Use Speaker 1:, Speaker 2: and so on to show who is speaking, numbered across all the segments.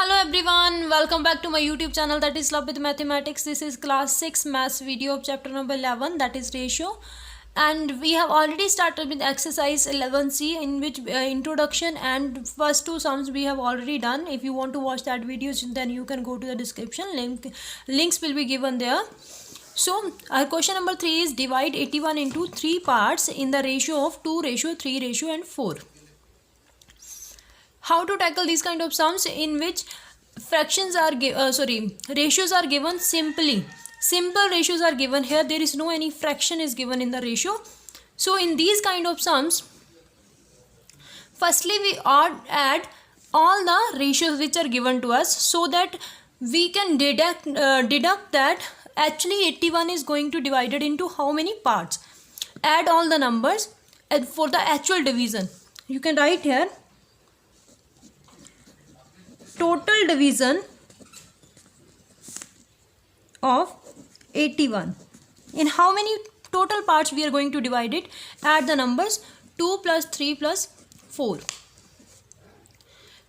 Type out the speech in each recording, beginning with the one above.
Speaker 1: Hello everyone, welcome back to my YouTube channel, that is Love with Mathematics. This is class 6 maths video of chapter number 11, that is ratio, and we have already started with exercise 11C, in which introduction and first two sums we have already done. If you want to watch that videos, then you can go to the description, links will be given there. So our question number 3 is divide 81 into 3 parts in the ratio of 2 ratio, 3 ratio and 4. How to tackle these kind of sums in which fractions are ratios are given simply. Simple ratios are given here. There is no any fraction is given in the ratio. So in these kind of sums, firstly we add all the ratios which are given to us, so that we can deduct that actually 81 is going to divided into how many parts. Add all the numbers and for the actual division you can write here total division of 81. In how many total parts we are going to divide it? Add the numbers 2 plus 3 plus 4.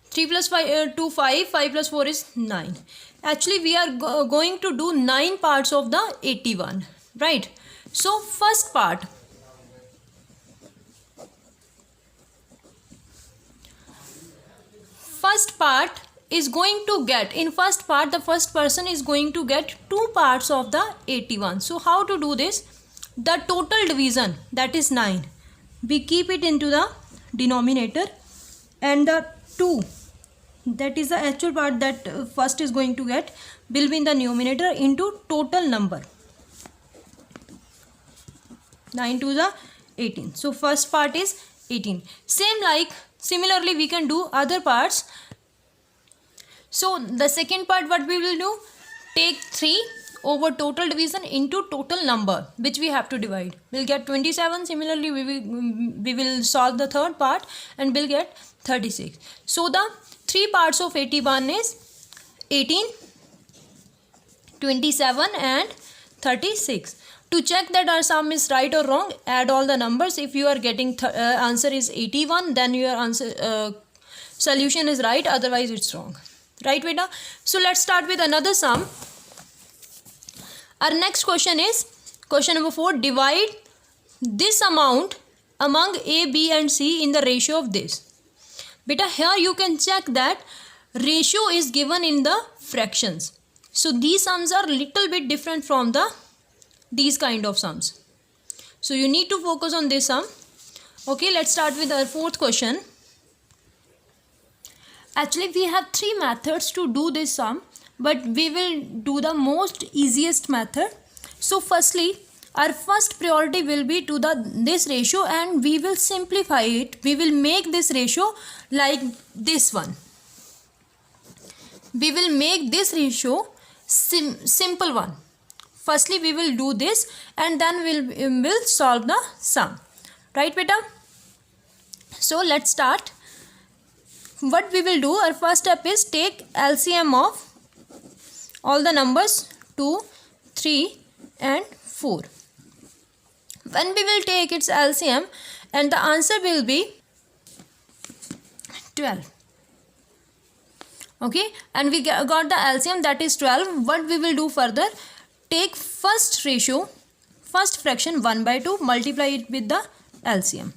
Speaker 1: 3 plus 5, 2, 5, 5 plus 4 is 9. Actually we are going to do 9 parts of the 81, right? So first part, is going to get, in first part the first person is going to get 2 parts of the 81. So how to do this? The total division, that is 9, we keep it into the denominator, and the 2, that is the actual part that first is going to get, will be in the numerator into total number. 9 to the 18. So first part is 18. Similarly we can do other parts. So the second part, what we will do? Take 3 over total division into total number which we have to divide. We'll get 27. Similarly we will solve the third part and we'll get 36. So the 3 parts of 81 is 18, 27 and 36. To check that our sum is right or wrong, add all the numbers. If you are getting answer is 81, then your answer solution is right, otherwise it's wrong. Right, beta? So let's start with another sum. Our next question is question number 4. Divide this amount among A, B and C in the ratio of this. Beta, here you can check that ratio is given in the fractions. So these sums are little bit different from these kind of sums. So you need to focus on this sum. Okay, let's start with our fourth question. Actually we have 3 methods to do this sum, but we will do the most easiest method. So firstly, our first priority will be to this ratio, and we will simplify it. We will make this ratio like this one. We will make this ratio simple one. Firstly we will do this and then we'll solve the sum. Right, beta? So let's start. What we will do, our first step is take LCM of all the numbers 2, 3 and 4. When we will take its LCM, and the answer will be 12. Okay, and we got the LCM, that is 12. What we will do further, take first ratio, first fraction 1 by 2, multiply it with the LCM.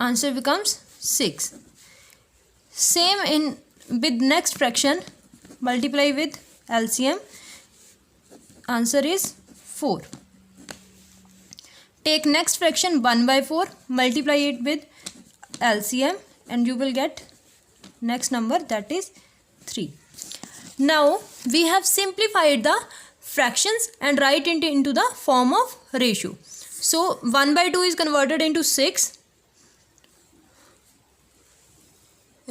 Speaker 1: Answer becomes 6. Same with next fraction, multiply with LCM, answer is 4. Take next fraction 1 by 4, multiply it with LCM, and you will get next number, that is 3. Now we have simplified the fractions and write it into the form of ratio. So 1 by 2 is converted into 6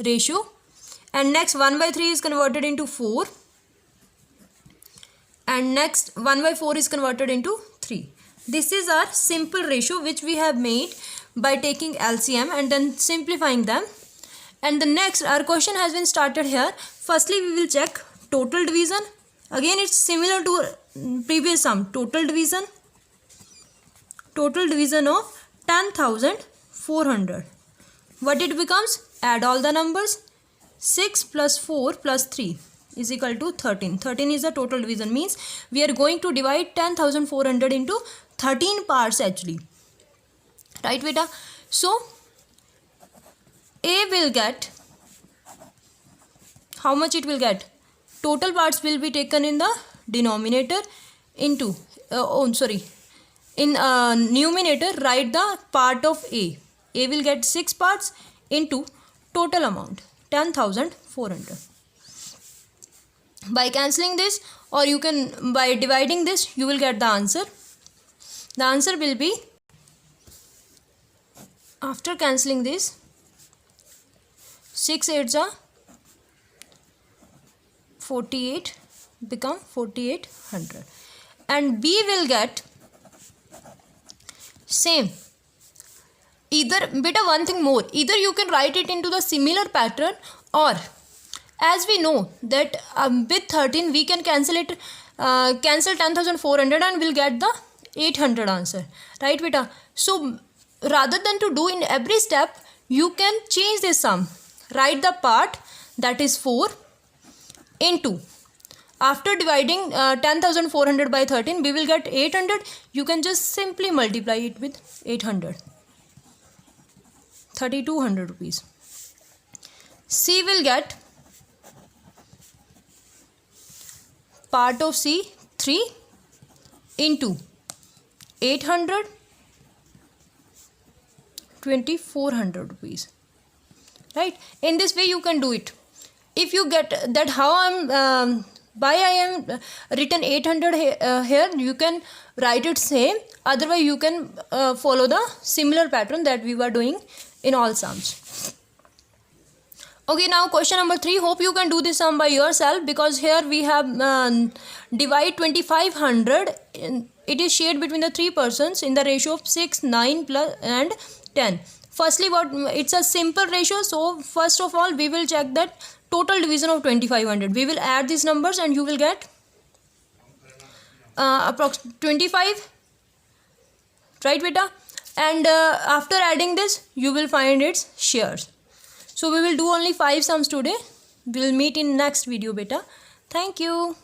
Speaker 1: ratio, and next 1 by 3 is converted into 4, and next 1 by 4 is converted into 3. This is our simple ratio which we have made by taking LCM and then simplifying them. And the next, our question has been started here. Firstly we will check total division. Again it's similar to previous sum. Total division of 10,400. What it becomes? Add all the numbers. 6 plus 4 plus 3 is equal to 13. 13 is the total division, means we are going to divide 10,400 into 13 parts actually. Right beta? So A will get, how much it will get? Total parts will be taken in the denominator into, in numerator write the part of A. A will get 6 parts into total amount 10,400. By cancelling this, or you can by dividing this, you will get the answer. The answer will be, after cancelling this, 6 8s are 48, become 4800, and B will get same. Either beta, one thing more, either you can write it into the similar pattern, or as we know that with 13 we can cancel it, cancel 10,400 and we'll get the 800 answer, right beta? So rather than to do in every step, you can change this sum. Write the part, that is 4, into, after dividing 10,400 by 13, we will get 800. You can just simply multiply it with 800. 3,200 rupees. C will get part of C 3 into 800, 2,400 rupees. Right? In this way you can do it. If you get that how I am written 800 here, you can write it same. Otherwise you can follow the similar pattern that we were doing in all sums. Okay, now question number 3. Hope you can do this sum by yourself, because here we have divide 2,500. It is shared between the 3 persons in the ratio of 6, 9 plus and 10. Firstly, it's a simple ratio. So first of all, we will check that total division of 2,500. We will add these numbers and you will get approximately 25. Right beta? And after adding this, you will find its shares. So we will do only 5 sums today. We will meet in next video beta. Thank you.